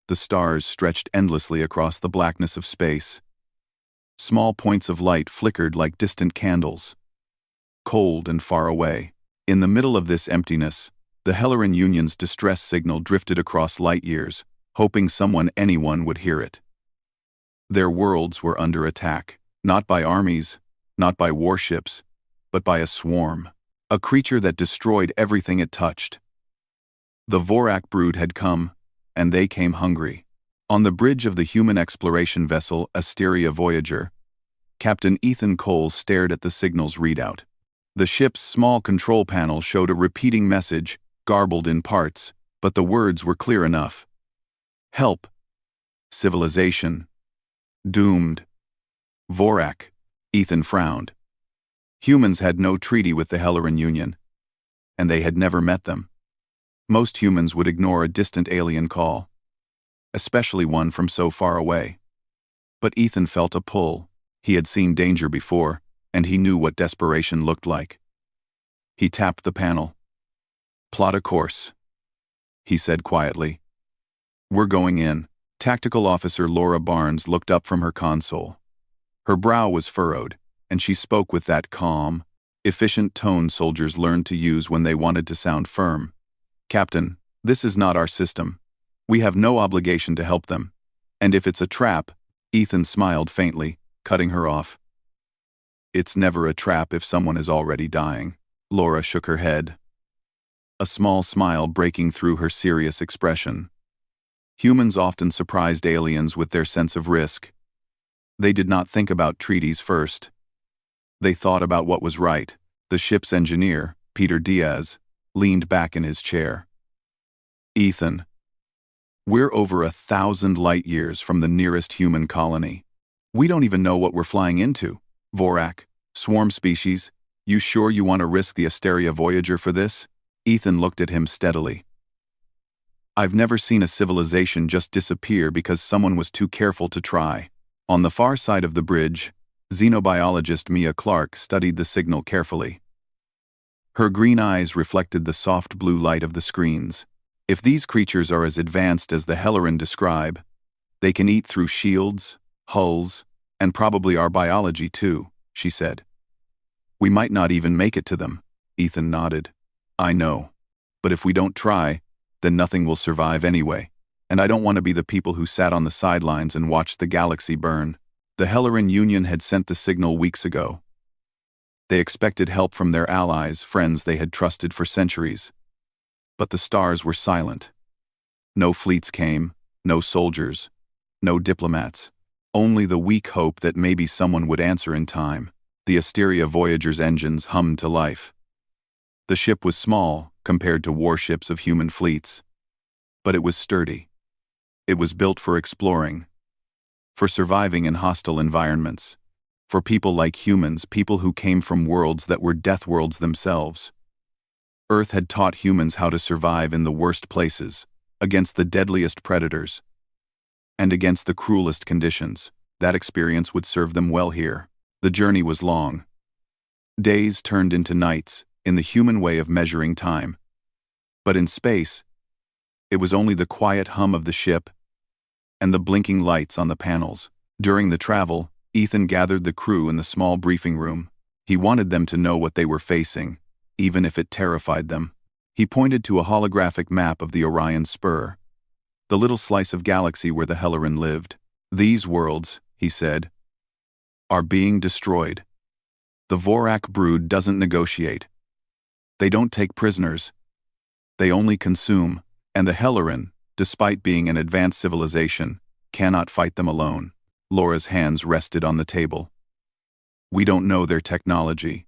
the stars stretched endlessly across the blackness of space. Small points of light flickered like distant candles, cold and far away. In the middle of this emptiness, the Helleran Union's distress signal drifted across light years, hoping anyone would hear it. Their worlds were under attack, not by armies, not by warships, but by a swarm, a creature that destroyed everything it touched. The Vorak brood had come, and they came hungry. On the bridge of the human exploration vessel Asteria Voyager, Captain Ethan Cole stared at the signal's readout. The ship's small control panel showed a repeating message, garbled in parts, but the words were clear enough. Help. Civilization. Doomed. Vorak. Ethan frowned. Humans had no treaty with the Helleran Union, and they had never met them. Most humans would ignore a distant alien call, especially one from so far away. But Ethan felt a pull. He had seen danger before, and he knew what desperation looked like. He tapped the panel. Plot a course, he said quietly. We're going in. Tactical Officer Laura Barnes looked up from her console. Her brow was furrowed, and she spoke with that calm, efficient tone soldiers learned to use when they wanted to sound firm. Captain, this is not our system. We have no obligation to help them. And if it's a trap, Ethan smiled faintly, cutting her off. It's never a trap if someone is already dying. Laura shook her head, a small smile breaking through her serious expression. Humans often surprised aliens with their sense of risk. They did not think about treaties first. They thought about what was right. The ship's engineer, Peter Diaz, leaned back in his chair. Ethan, we're over 1,000 light years from the nearest human colony. We don't even know what we're flying into. Vorak, swarm species, you sure you want to risk the Asteria Voyager for this? Ethan looked at him steadily. I've never seen a civilization just disappear because someone was too careful to try. On the far side of the bridge, xenobiologist Mia Clark studied the signal carefully. Her green eyes reflected the soft blue light of the screens. If these creatures are as advanced as the Helleran describe, they can eat through shields, hulls, and probably our biology too, she said. We might not even make it to them. Ethan nodded. I know. But if we don't try, then nothing will survive anyway. And I don't want to be the people who sat on the sidelines and watched the galaxy burn. The Helleran Union had sent the signal weeks ago. They expected help from their allies, friends they had trusted for centuries. But the stars were silent. No fleets came, no soldiers, no diplomats. Only the weak hope that maybe someone would answer in time. The Asteria Voyager's engines hummed to life. The ship was small compared to warships of human fleets, but it was sturdy. It was built for exploring, for surviving in hostile environments, for people like humans, people who came from worlds that were death worlds themselves. Earth had taught humans how to survive in the worst places, against the deadliest predators, and against the cruelest conditions. That experience would serve them well here. The journey was long. Days turned into nights, in the human way of measuring time. But in space, it was only the quiet hum of the ship and the blinking lights on the panels. During the travel, Ethan gathered the crew in the small briefing room. He wanted them to know what they were facing, even if it terrified them. He pointed to a holographic map of the Orion Spur, the little slice of galaxy where the Helleran lived. These worlds, he said, are being destroyed. The Vorak brood doesn't negotiate. They don't take prisoners. They only consume, and the Helleran, despite being an advanced civilization, cannot fight them alone. Laura's hands rested on the table. We don't know their technology,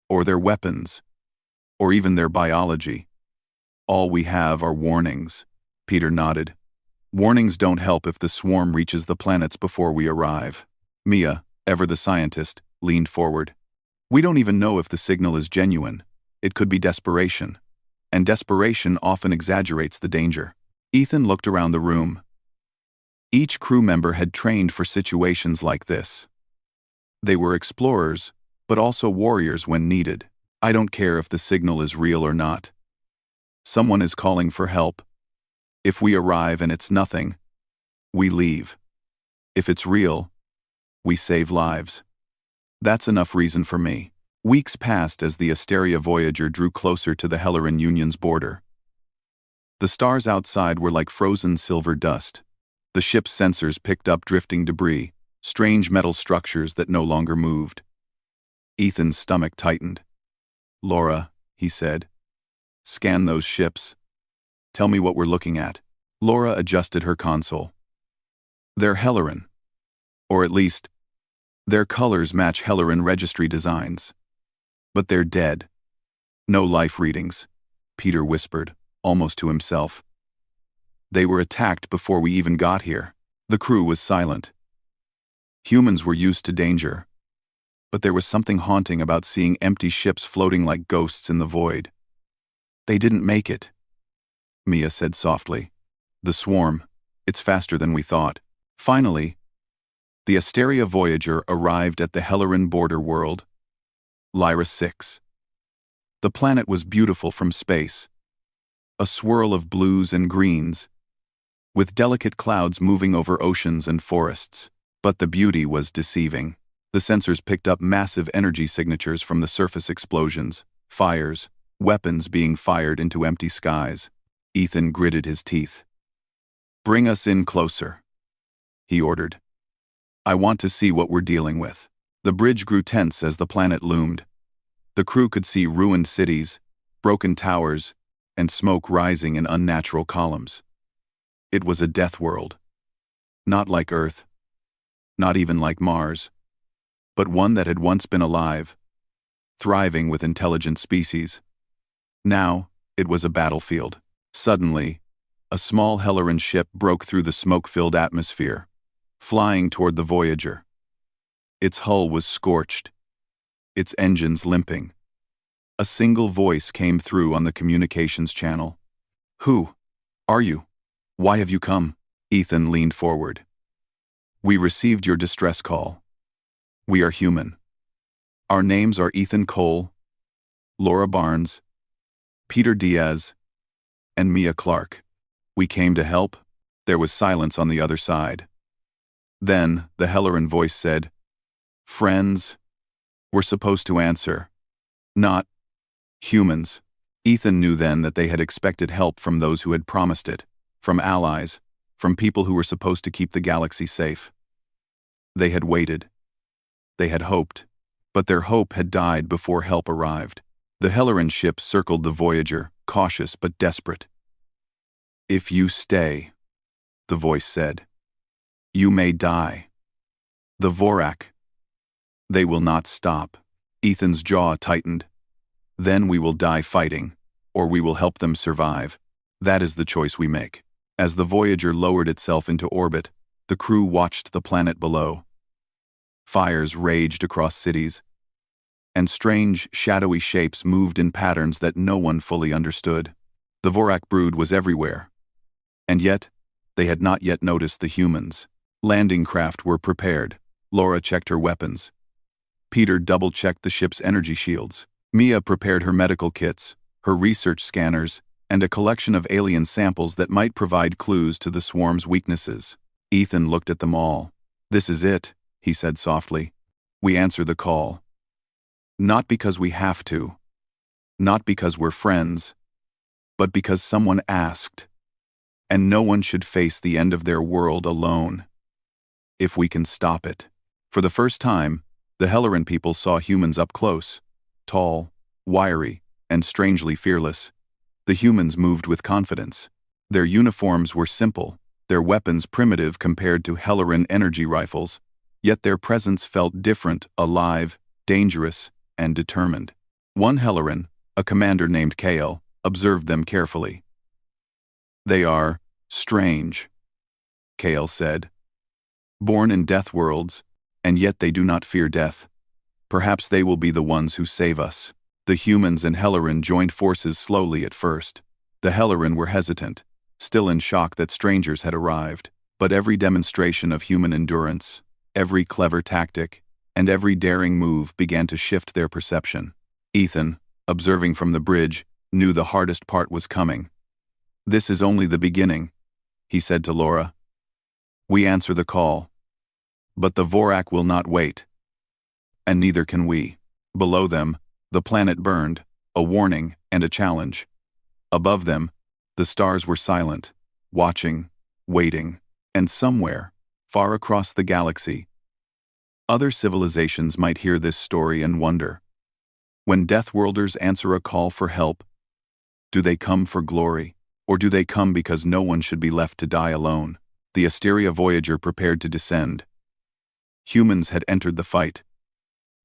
or their weapons, or even their biology. All we have are warnings. Peter nodded. Warnings don't help if the swarm reaches the planets before we arrive. Mia, ever the scientist, leaned forward. We don't even know if the signal is genuine. It could be desperation. And desperation often exaggerates the danger. Ethan looked around the room. Each crew member had trained for situations like this. They were explorers, but also warriors when needed. I don't care if the signal is real or not. Someone is calling for help. If we arrive and it's nothing, We leave. If it's real, we save lives. That's enough reason for me. Weeks passed as the Asteria Voyager drew closer to the Helleran Union's border. The stars outside were like frozen silver dust. The ship's sensors picked up drifting debris, strange metal structures that no longer moved. Ethan's stomach tightened. "Laura," he said, "scan those ships. Tell me what we're looking at." Laura adjusted her console. "They're Helleran. Or at least, their colors match Helleran registry designs. But they're dead. No life readings," Peter whispered, almost to himself. "They were attacked before we even got here." The crew was silent. Humans were used to danger, but there was something haunting about seeing empty ships floating like ghosts in the void. "They didn't make it," Mia said softly. "The swarm, it's faster than we thought." Finally, the Asteria Voyager arrived at the Helleran border world, Lyra 6. The planet was beautiful from space, a swirl of blues and greens, with delicate clouds moving over oceans and forests. But the beauty was deceiving. The sensors picked up massive energy signatures from the surface explosions, fires, weapons being fired into empty skies. Ethan gritted his teeth. "Bring us in closer," he ordered. "I want to see what we're dealing with." The bridge grew tense as the planet loomed. The crew could see ruined cities, broken towers, and smoke rising in unnatural columns. It was a death world. Not like Earth, not even like Mars, but one that had once been alive, thriving with intelligent species. Now, it was a battlefield. Suddenly, a small Helleran ship broke through the smoke-filled atmosphere, flying toward the Voyager. Its hull was scorched, its engines limping. A single voice came through on the communications channel. "Who are you? Why have you come?" Ethan leaned forward. "We received your distress call. We are human. Our names are Ethan Cole, Laura Barnes, Peter Diaz, and Mia Clark. We came to help." There was silence on the other side. Then, the Helleran voice said, "Friends, we're supposed to answer. Not humans." Ethan knew then that they had expected help from those who had promised it, from allies, from people who were supposed to keep the galaxy safe. They had waited. They had hoped. But their hope had died before help arrived. The Helleran ship circled the Voyager, cautious but desperate. "If you stay," the voice said, "you may die. The Vorak. They will not stop." Ethan's jaw tightened. "Then we will die fighting, or we will help them survive. That is the choice we make." As the Voyager lowered itself into orbit, the crew watched the planet below. Fires raged across cities, and strange, shadowy shapes moved in patterns that no one fully understood. The Vorak brood was everywhere, and yet, they had not yet noticed the humans. Landing craft were prepared. Laura checked her weapons. Peter double-checked the ship's energy shields. Mia prepared her medical kits, her research scanners, and a collection of alien samples that might provide clues to the swarm's weaknesses. Ethan looked at them all. "This is it," he said softly. "We answer the call. Not because we have to, not because we're friends, but because someone asked, and no one should face the end of their world alone. If we can stop it." For the first time, the Helleran people saw humans up close, tall, wiry, and strangely fearless. The humans moved with confidence. Their uniforms were simple, their weapons primitive compared to Helleran energy rifles, yet their presence felt different, alive, dangerous, and determined. One Helleran, a commander named Kale, observed them carefully. "They are strange," Kale said. "Born in Deathworlds, and yet they do not fear death. Perhaps they will be the ones who save us." The humans and Helleran joined forces slowly at first. The Helleran were hesitant, still in shock that strangers had arrived. But every demonstration of human endurance, every clever tactic, and every daring move began to shift their perception. Ethan, observing from the bridge, knew the hardest part was coming. "This is only the beginning," he said to Laura. We answer the call. But the Vorak will not wait. And neither can we. Below them, the planet burned, a warning and a challenge. Above them, the stars were silent, watching, waiting, and somewhere, far across the galaxy, other civilizations might hear this story and wonder. When Deathworlders answer a call for help, do they come for glory, or do they come because no one should be left to die alone? The Asteria Voyager prepared to descend. Humans had entered the fight,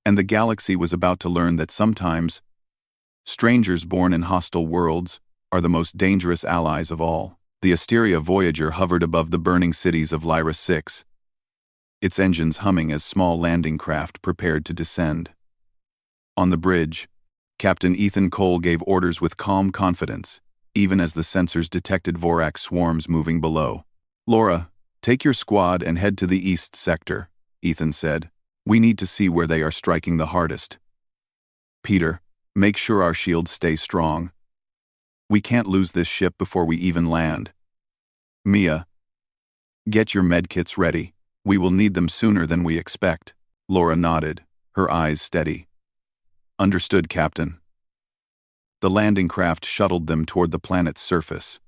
and the galaxy was about to learn that sometimes strangers born in hostile worlds are the most dangerous allies of all. The Asteria Voyager hovered above the burning cities of Lyra 6, its engines humming as small landing craft prepared to descend. On the bridge, Captain Ethan Cole gave orders with calm confidence, even as the sensors detected Vorak swarms moving below. "Laura, take your squad and head to the east sector," Ethan said. "We need to see where they are striking the hardest. Peter, make sure our shields stay strong. We can't lose this ship before we even land. Mia, get your medkits ready. We will need them sooner than we expect." Laura nodded, her eyes steady. "Understood, Captain." The landing craft shuttled them toward the planet's surface.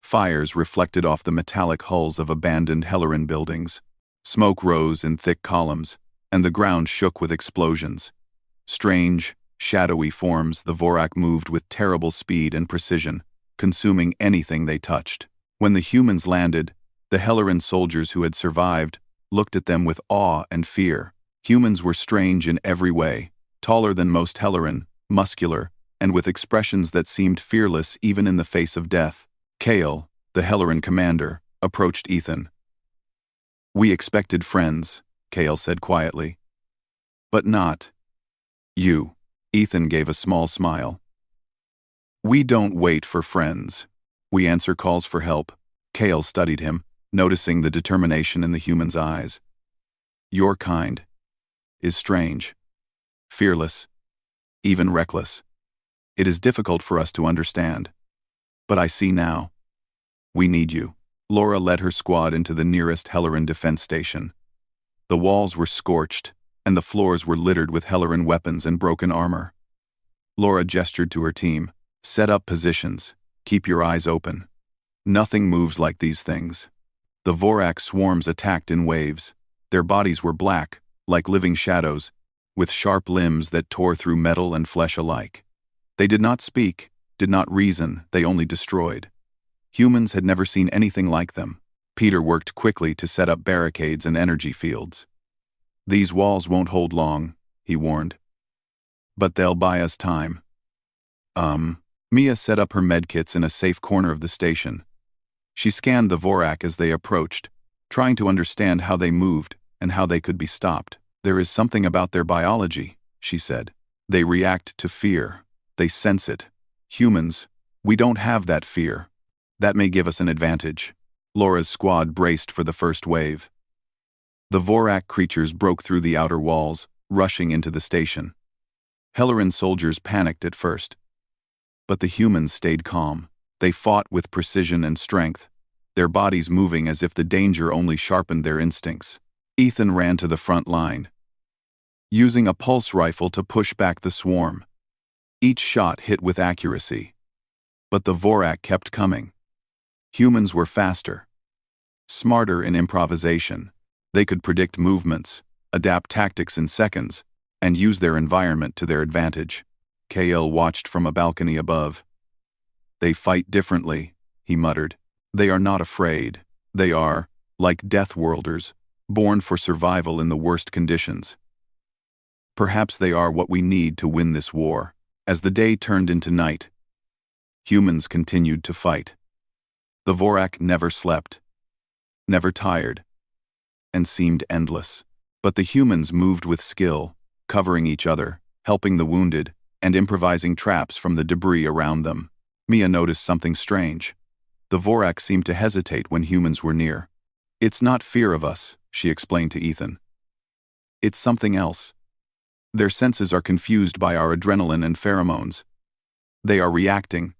Fires reflected off the metallic hulls of abandoned Helleran buildings. Smoke rose in thick columns, and the ground shook with explosions. Strange, shadowy forms, the Vorak moved with terrible speed and precision, consuming anything they touched. When the humans landed, the Helleran soldiers who had survived looked at them with awe and fear. Humans were strange in every way, taller than most Helleran, muscular, and with expressions that seemed fearless even in the face of death. Kale, the Helleran commander, approached Ethan. "We expected friends," Kale said quietly. "But not you." Ethan gave a small smile. "We don't wait for friends. We answer calls for help." Kale studied him, noticing the determination in the human's eyes. "Your kind is strange, fearless, even reckless. It is difficult for us to understand. But I see now. We need you." Laura led her squad into the nearest Helleran defense station. The walls were scorched, and the floors were littered with Helleran weapons and broken armor. Laura gestured to her team. "Set up positions. Keep your eyes open. Nothing moves like these things." The Vorak swarms attacked in waves. Their bodies were black, like living shadows, with sharp limbs that tore through metal and flesh alike. They did not speak, did not reason, they only destroyed. Humans had never seen anything like them. Peter worked quickly to set up barricades and energy fields. "These walls won't hold long," he warned. "But they'll buy us time." Mia set up her medkits in a safe corner of the station. She scanned the Vorak as they approached, trying to understand how they moved and how they could be stopped. "There is something about their biology," she said. "They react to fear. They sense it. Humans, we don't have that fear. That may give us an advantage." Laura's squad braced for the first wave. The Vorak creatures broke through the outer walls, rushing into the station. Helleran soldiers panicked at first. But the humans stayed calm. They fought with precision and strength, their bodies moving as if the danger only sharpened their instincts. Ethan ran to the front line, using a pulse rifle to push back the swarm. Each shot hit with accuracy. But the Vorak kept coming. Humans were faster, smarter in improvisation. They could predict movements, adapt tactics in seconds, and use their environment to their advantage. KL watched from a balcony above. "They fight differently," he muttered. "They are not afraid. They are, like Deathworlders, born for survival in the worst conditions. Perhaps they are what we need to win this war." As the day turned into night, humans continued to fight. The Vorak never slept, never tired, and seemed endless. But the humans moved with skill, covering each other, helping the wounded, and improvising traps from the debris around them. Mia noticed something strange. The Vorak seemed to hesitate when humans were near. "It's not fear of us," she explained to Ethan. "It's something else. Their senses are confused by our adrenaline and pheromones. They are reacting,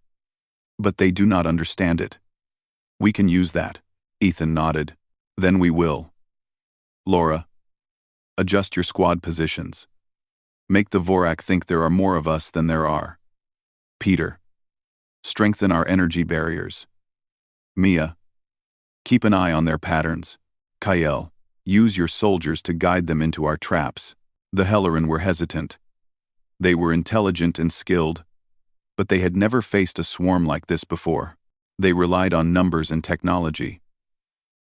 but they do not understand it. We can use that." Ethan nodded. Then we will. Laura, adjust your squad positions. Make the Vorak think there are more of us than there are. Peter, strengthen our energy barriers. Mia, keep an eye on their patterns. Kael, use your soldiers to guide them into our traps. The Helleran were hesitant. They were intelligent and skilled, but they had never faced a swarm like this before. They relied on numbers and technology,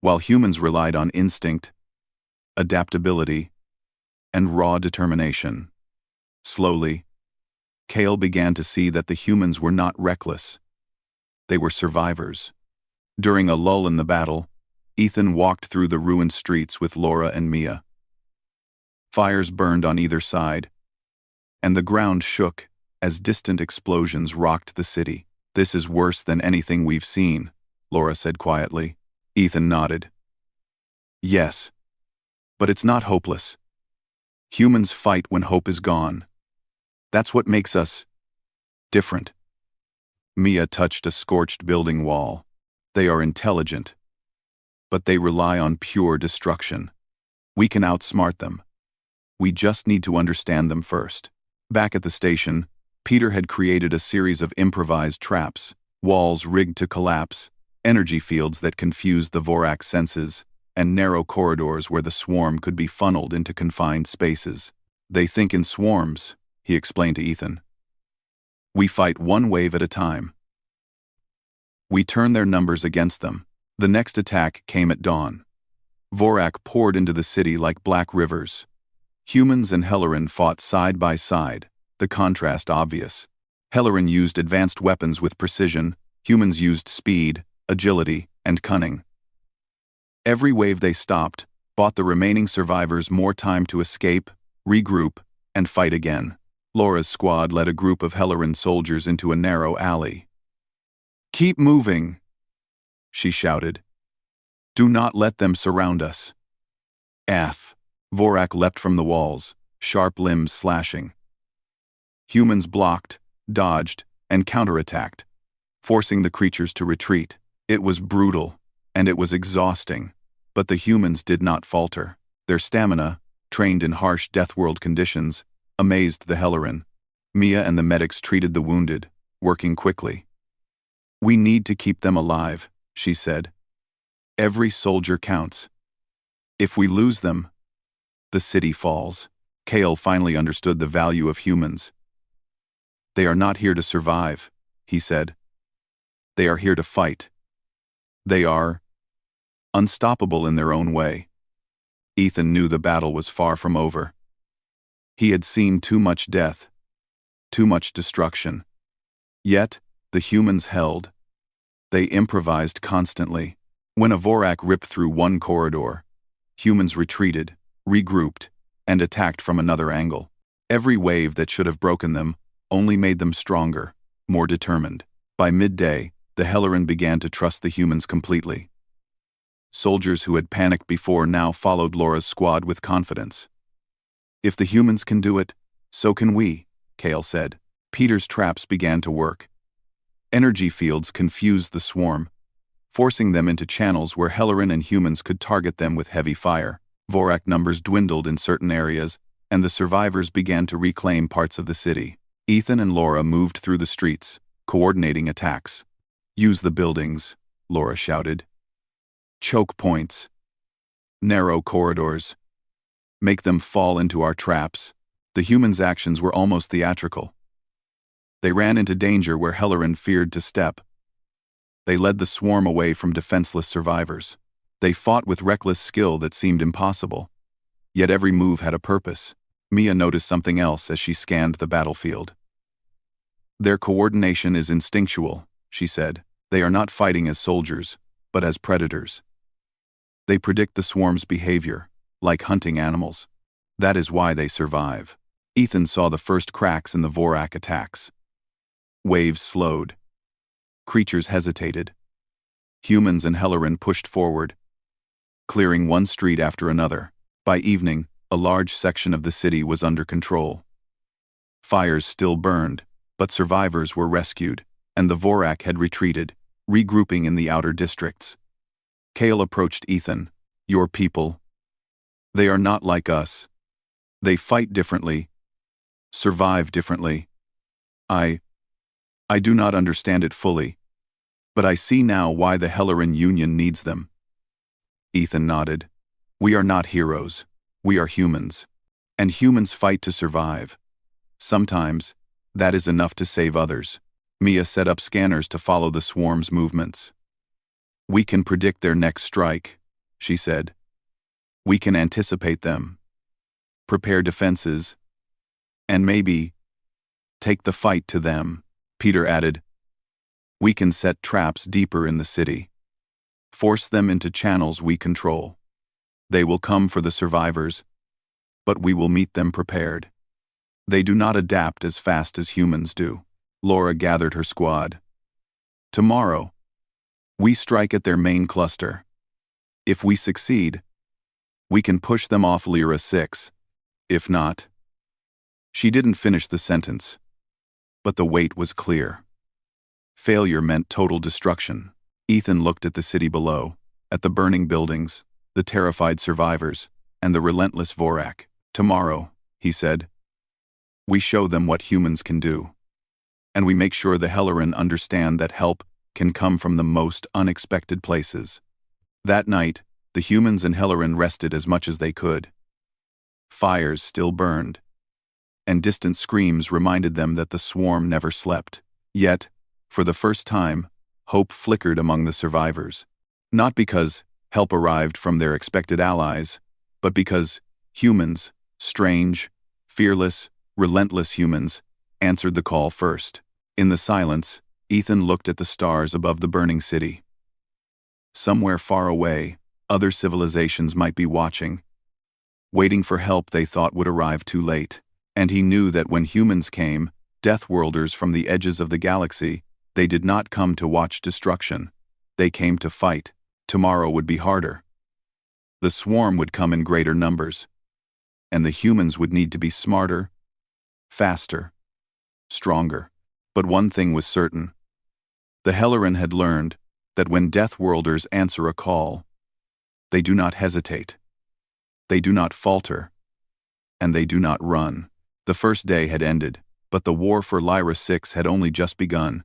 while humans relied on instinct, adaptability, and raw determination. Slowly, Kael began to see that the humans were not reckless. They were survivors. During a lull in the battle, Ethan walked through the ruined streets with Laura and Mia. Fires burned on either side, and the ground shook as distant explosions rocked the city. "This is worse than anything we've seen," Laura said quietly. Ethan nodded. "Yes, but it's not hopeless. Humans fight when hope is gone. That's what makes us different." Mia touched a scorched building wall. "They are intelligent, but they rely on pure destruction. We can outsmart them. We just need to understand them first." Back at the station, Peter had created a series of improvised traps, walls rigged to collapse, energy fields that confused the Vorak senses, and narrow corridors where the swarm could be funneled into confined spaces. "They think in swarms," he explained to Ethan. "We fight one wave at a time. We turn their numbers against them." The next attack came at dawn. Vorak poured into the city like black rivers. Humans and Helleran fought side by side, the contrast obvious. Helleran used advanced weapons with precision, humans used speed, agility, and cunning. Every wave they stopped bought the remaining survivors more time to escape, regroup, and fight again. Laura's squad led a group of Helleran soldiers into a narrow alley. "Keep moving," she shouted. "Do not let them surround us." Vorak leapt from the walls, sharp limbs slashing. Humans blocked, dodged, and counterattacked, forcing the creatures to retreat. It was brutal, and it was exhausting, but the humans did not falter. Their stamina, trained in harsh Deathworld conditions, amazed the Helleran. Mia and the medics treated the wounded, working quickly. "We need to keep them alive," she said. "Every soldier counts. If we lose them, the city falls." Kael finally understood the value of humans. "They are not here to survive," he said. "They are here to fight. They are unstoppable in their own way." Ethan knew the battle was far from over. He had seen too much death, too much destruction. Yet, the humans held. They improvised constantly. When a Vorak ripped through one corridor, humans retreated, regrouped, and attacked from another angle. Every wave that should have broken them only made them stronger, more determined. By midday, the Helleran began to trust the humans completely. Soldiers who had panicked before now followed Laura's squad with confidence. "If the humans can do it, so can we," Kael said. Peter's traps began to work. Energy fields confused the swarm, forcing them into channels where Helleran and humans could target them with heavy fire. Vorak numbers dwindled in certain areas, and the survivors began to reclaim parts of the city. Ethan and Laura moved through the streets, coordinating attacks. "Use the buildings," Laura shouted. "Choke points. Narrow corridors. Make them fall into our traps." The humans' actions were almost theatrical. They ran into danger where Helleran feared to step. They led the swarm away from defenseless survivors. They fought with reckless skill that seemed impossible. Yet every move had a purpose. Mia noticed something else as she scanned the battlefield. "Their coordination is instinctual," she said. "They are not fighting as soldiers, but as predators. They predict the swarm's behavior, like hunting animals. That is why they survive." Ethan saw the first cracks in the Vorak attacks. Waves slowed. Creatures hesitated. Humans and Helleran pushed forward, clearing one street after another. By evening, a large section of the city was under control. Fires still burned, but survivors were rescued, and the Vorak had retreated, regrouping in the outer districts. Kael approached Ethan, Your people. They are not like us. They fight differently, survive differently. I do not understand it fully, but I see now why the Helleran Union needs them. Ethan nodded. We are not heroes. We are humans. And humans fight to survive. Sometimes, that is enough to save others. Mia set up scanners to follow the swarm's movements. We can predict their next strike, she said. We can anticipate them, prepare defenses, and maybe take the fight to them, Peter added. We can set traps deeper in the city, force them into channels we control. They will come for the survivors, but we will meet them prepared. They do not adapt as fast as humans do. Laura gathered her squad. Tomorrow, we strike at their main cluster. If we succeed, we can push them off Lyra 6. If not... She didn't finish the sentence, but the weight was clear. Failure meant total destruction. Ethan looked at the city below, at the burning buildings, the terrified survivors, and the relentless Vorak. Tomorrow, he said, we show them what humans can do. And we make sure the Helleran understand that help can come from the most unexpected places. That night, the humans and Helleran rested as much as they could. Fires still burned, and distant screams reminded them that the swarm never slept. Yet, for the first time, hope flickered among the survivors. Not because help arrived from their expected allies, but because humans, strange, fearless, relentless humans, answered the call first. In the silence, Ethan looked at the stars above the burning city. Somewhere far away, other civilizations might be watching, waiting for help they thought would arrive too late. And he knew that when humans came, Deathworlders from the edges of the galaxy, they did not come to watch destruction. They came to fight. Tomorrow would be harder. The swarm would come in greater numbers, and the humans would need to be smarter, faster, stronger. But one thing was certain. The Helleran had learned that when Deathworlders answer a call, they do not hesitate, they do not falter, and they do not run. The first day had ended, but the war for Lyra 6 had only just begun,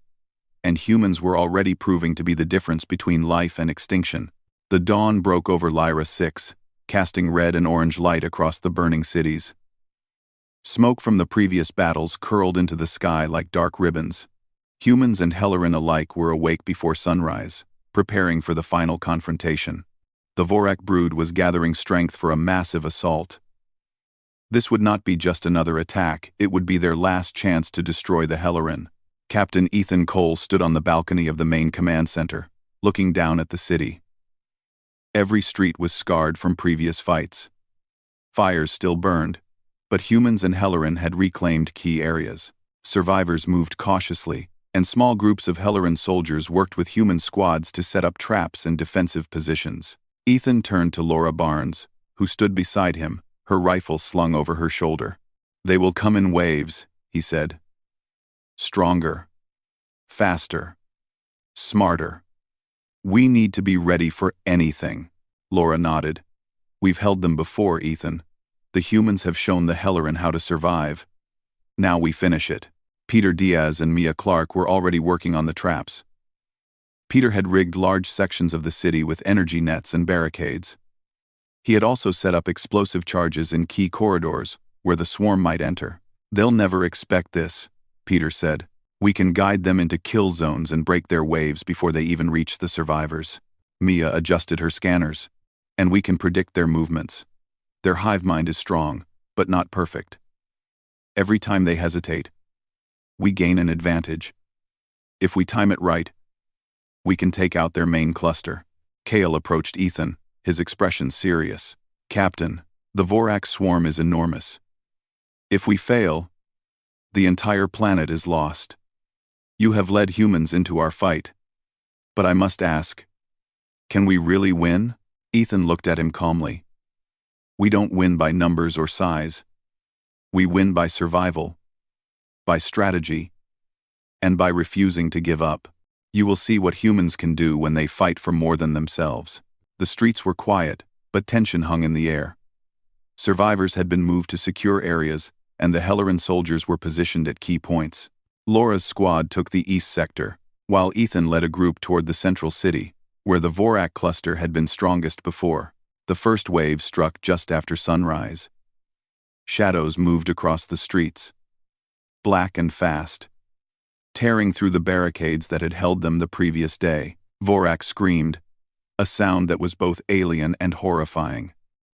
and humans were already proving to be the difference between life and extinction. The dawn broke over Lyra 6, casting red and orange light across the burning cities. Smoke from the previous battles curled into the sky like dark ribbons. Humans and Helleran alike were awake before sunrise, preparing for the final confrontation. The Vorak brood was gathering strength for a massive assault. This would not be just another attack, it would be their last chance to destroy the Helleran. Captain Ethan Cole stood on the balcony of the main command center, looking down at the city. Every street was scarred from previous fights. Fires still burned, but humans and Helleran had reclaimed key areas. Survivors moved cautiously, and small groups of Helleran soldiers worked with human squads to set up traps and defensive positions. Ethan turned to Laura Barnes, who stood beside him, her rifle slung over her shoulder. They will come in waves, he said. Stronger, faster, smarter. We need to be ready for anything. Laura nodded. We've held them before, Ethan. The humans have shown the Helleran how to survive. Now we finish it. Peter Diaz and Mia Clark were already working on the traps. Peter had rigged large sections of the city with energy nets and barricades. He had also set up explosive charges in key corridors where the swarm might enter. They'll never expect this, Peter said. We can guide them into kill zones and break their waves before they even reach the survivors. Mia adjusted her scanners, and we can predict their movements. Their hive mind is strong, but not perfect. Every time they hesitate, we gain an advantage. If we time it right, we can take out their main cluster. Kale approached Ethan, his expression serious. Captain, the Vorak swarm is enormous. If we fail, the entire planet is lost. You have led humans into our fight. But I must ask, can we really win? Ethan looked at him calmly. We don't win by numbers or size. We win by survival, by strategy, and by refusing to give up. You will see what humans can do when they fight for more than themselves. The streets were quiet, but tension hung in the air. Survivors had been moved to secure areas, and the Helleran soldiers were positioned at key points. Laura's squad took the east sector, while Ethan led a group toward the central city, where the Vorak cluster had been strongest before. The first wave struck just after sunrise. Shadows moved across the streets, black and fast, tearing through the barricades that had held them the previous day. Vorak screamed, a sound that was both alien and horrifying.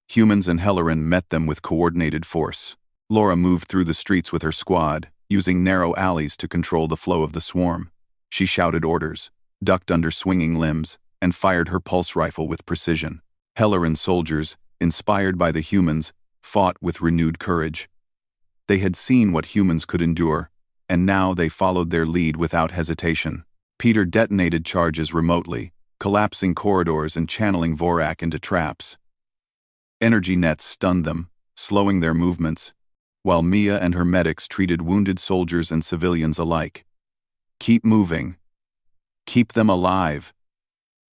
Humans and Helleran met them with coordinated force. Laura moved through the streets with her squad, using narrow alleys to control the flow of the swarm. She shouted orders, ducked under swinging limbs, and fired her pulse rifle with precision. Helleran soldiers, inspired by the humans, fought with renewed courage. They had seen what humans could endure, and now they followed their lead without hesitation. Peter detonated charges remotely, collapsing corridors and channeling Vorak into traps. Energy nets stunned them, slowing their movements, while Mia and her medics treated wounded soldiers and civilians alike. "Keep moving. Keep them alive,"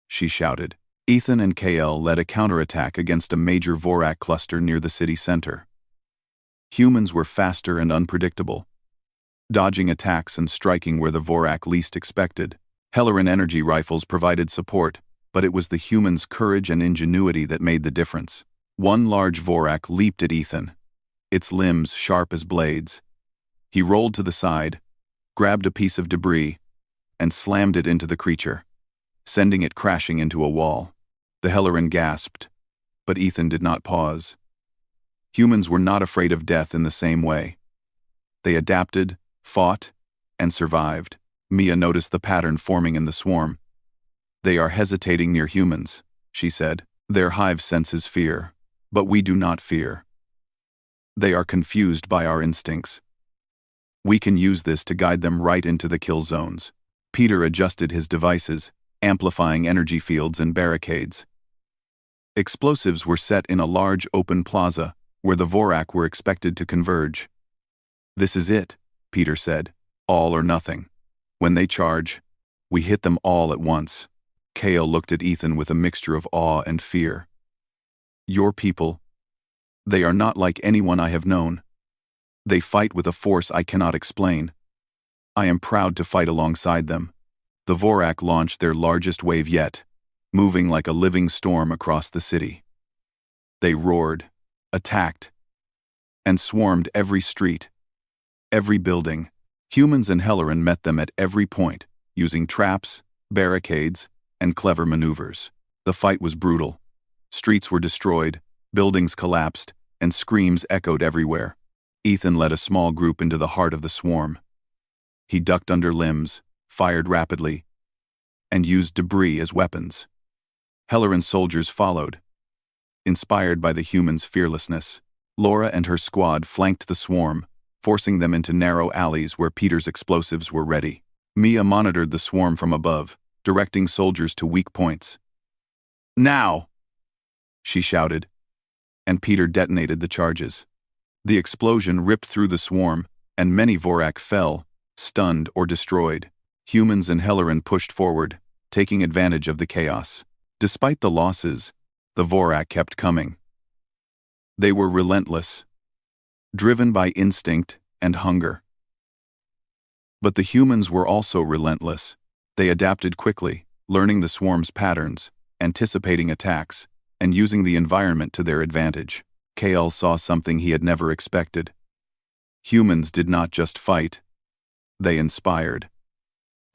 she shouted. Ethan and KL led a counterattack against a major Vorak cluster near the city center. Humans were faster and unpredictable, dodging attacks and striking where the Vorak least expected. Helleran energy rifles provided support, but it was the humans' courage and ingenuity that made the difference. One large Vorak leaped at Ethan, its limbs sharp as blades. He rolled to the side, grabbed a piece of debris, and slammed it into the creature, sending it crashing into a wall. The Helleran gasped, but Ethan did not pause. Humans were not afraid of death in the same way. They adapted, fought, and survived. Mia noticed the pattern forming in the swarm. "They are hesitating near humans," she said. "Their hive senses fear, but we do not fear. They are confused by our instincts. We can use this to guide them right into the kill zones." Peter adjusted his devices, amplifying energy fields and barricades. Explosives were set in a large open plaza, where the Vorak were expected to converge. "This is it," Peter said. "All or nothing. When they charge, we hit them all at once." Kale looked at Ethan with a mixture of awe and fear. "Your people, they are not like anyone I have known. They fight with a force I cannot explain. I am proud to fight alongside them." The Vorak launched their largest wave yet, moving like a living storm across the city. They roared, attacked, and swarmed every street, every building. Humans and Helleran met them at every point, using traps, barricades, and clever maneuvers. The fight was brutal. Streets were destroyed, buildings collapsed, and screams echoed everywhere. Ethan led a small group into the heart of the swarm. He ducked under limbs, fired rapidly, and used debris as weapons. Helleran soldiers followed, inspired by the humans' fearlessness. Laura and her squad flanked the swarm, forcing them into narrow alleys where Peter's explosives were ready. Mia monitored the swarm from above, directing soldiers to weak points. "Now!" she shouted, and Peter detonated the charges. The explosion ripped through the swarm, and many Vorak fell, stunned or destroyed. Humans and Helleran pushed forward, taking advantage of the chaos. Despite the losses, the Vorak kept coming. They were relentless, driven by instinct and hunger. But the humans were also relentless. They adapted quickly, learning the swarm's patterns, anticipating attacks, and using the environment to their advantage. Kale saw something he had never expected. Humans did not just fight, they inspired.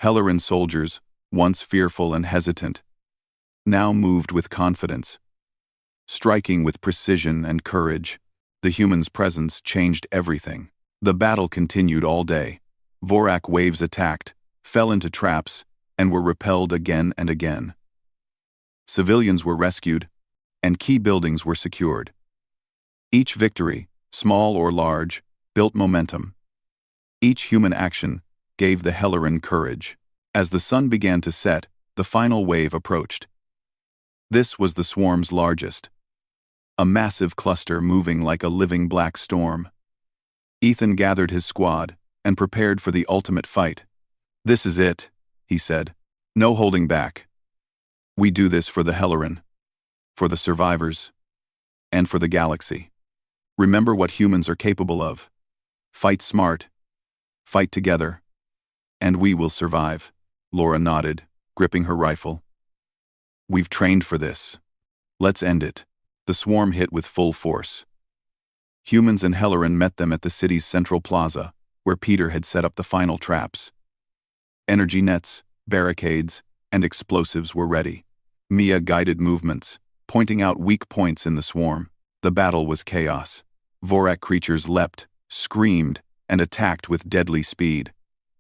Helleran soldiers, once fearful and hesitant, now moved with confidence. Striking with precision and courage, the humans' presence changed everything. The battle continued all day. Vorak waves attacked, fell into traps, and were repelled again and again. Civilians were rescued, and key buildings were secured. Each victory, small or large, built momentum. Each human action gave the Helleran courage. As the sun began to set, the final wave approached. This was the swarm's largest, a massive cluster moving like a living black storm. Ethan gathered his squad and prepared for the ultimate fight. "This is it," he said. "No holding back. We do this for the Helleran, for the survivors, and for the galaxy. Remember what humans are capable of. Fight smart, fight together, and we will survive. Laura nodded, gripping her rifle. We've trained for this. Let's end it. The swarm hit with full force. Humans and Helleran met them at the city's central plaza, where Peter had set up the final traps. Energy nets, barricades, and explosives were ready. Mia guided movements, pointing out weak points in the swarm. The battle was chaos. Vorak creatures leapt, screamed, and attacked with deadly speed.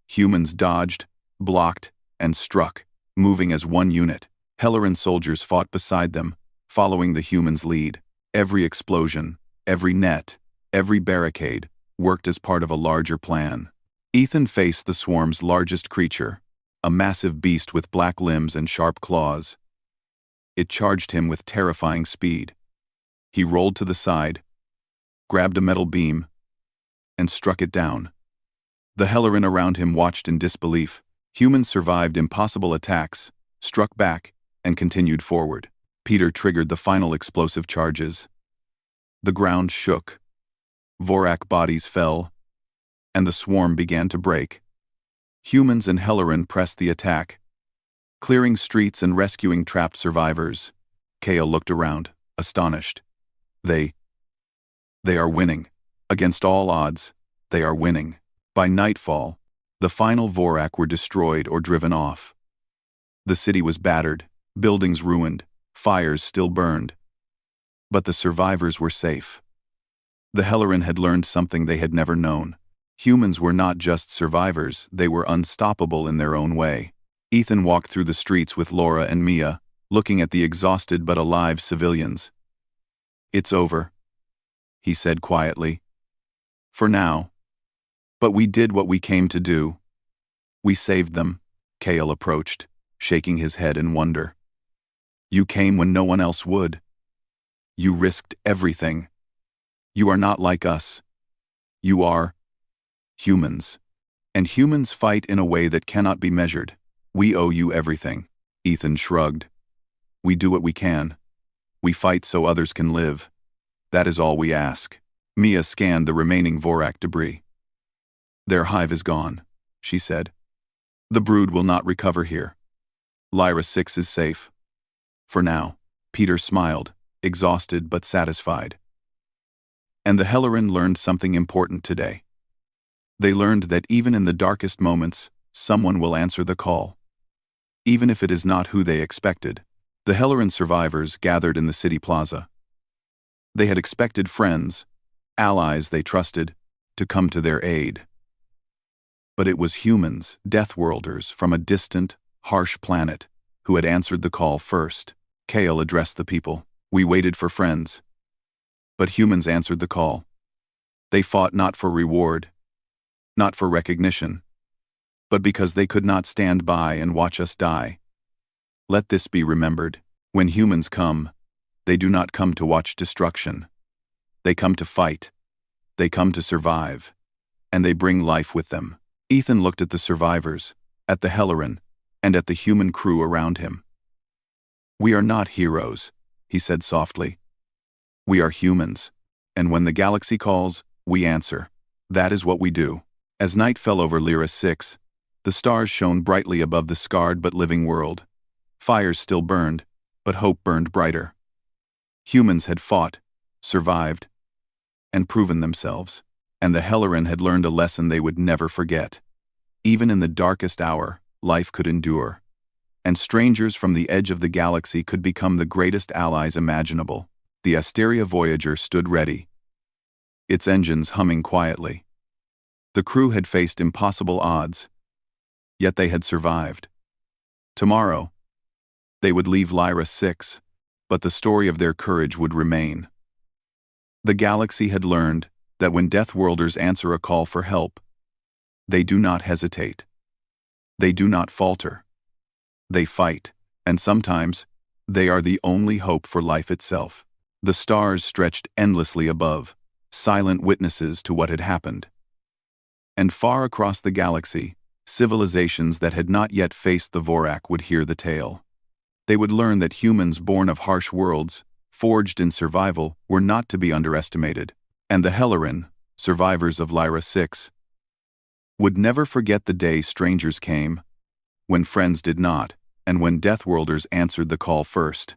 Humans dodged, blocked, and struck, moving as one unit. Helleran soldiers fought beside them, following the humans' lead. Every explosion, every net, every barricade worked as part of a larger plan. Ethan faced the swarm's largest creature, a massive beast with black limbs and sharp claws. It charged him with terrifying speed. He rolled to the side, grabbed a metal beam, and struck it down. The Helleran around him watched in disbelief. Humans survived impossible attacks, struck back, and continued forward. Peter triggered the final explosive charges. The ground shook. Vorak bodies fell, and the swarm began to break. Humans and Helleran pressed the attack, clearing streets and rescuing trapped survivors. Kale looked around, astonished. They are winning. Against all odds, they are winning. By nightfall, the final Vorak were destroyed or driven off. The city was battered, buildings ruined, fires still burned. But the survivors were safe. The Helleran had learned something they had never known. Humans were not just survivors, they were unstoppable in their own way. Ethan walked through the streets with Laura and Mia, looking at the exhausted but alive civilians. It's over, he said quietly. For now. But we did what we came to do. We saved them. Kale approached, shaking his head in wonder. You came when no one else would. You risked everything. You are not like us. You are humans. And humans fight in a way that cannot be measured. We owe you everything. Ethan shrugged. We do what we can. We fight so others can live. That is all we ask. Mia scanned the remaining Vorak debris. Their hive is gone, she said. The brood will not recover here. Lyra 6 is safe. For now. Peter smiled, exhausted but satisfied. And the Helleran learned something important today. They learned that even in the darkest moments, someone will answer the call. Even if it is not who they expected. The Helleran survivors gathered in the city plaza. They had expected friends, allies they trusted, to come to their aid. But it was humans, Deathworlders from a distant, harsh planet, who had answered the call first. Kale addressed the people. We waited for friends. But humans answered the call. They fought not for reward, not for recognition, but because they could not stand by and watch us die. Let this be remembered. When humans come, they do not come to watch destruction. They come to fight. They come to survive. And they bring life with them. Ethan looked at the survivors, at the Helleran, and at the human crew around him. We are not heroes, he said softly. We are humans, and when the galaxy calls, we answer. That is what we do. As night fell over Lyra 6, the stars shone brightly above the scarred but living world. Fires still burned, but hope burned brighter. Humans had fought, survived, and proven themselves, and the Helleran had learned a lesson they would never forget. Even in the darkest hour, life could endure, and strangers from the edge of the galaxy could become the greatest allies imaginable. The Asteria Voyager stood ready, its engines humming quietly. The crew had faced impossible odds, yet they had survived. Tomorrow, they would leave Lyra 6, but the story of their courage would remain. The galaxy had learned that when Deathworlders answer a call for help, they do not hesitate. They do not falter. They fight, and sometimes, they are the only hope for life itself. The stars stretched endlessly above, silent witnesses to what had happened. And far across the galaxy, civilizations that had not yet faced the Vorak would hear the tale. They would learn that humans born of harsh worlds forged in survival, were not to be underestimated. And the Hellerin, survivors of Lyra 6, would never forget the day strangers came, when friends did not, and when Deathworlders answered the call first.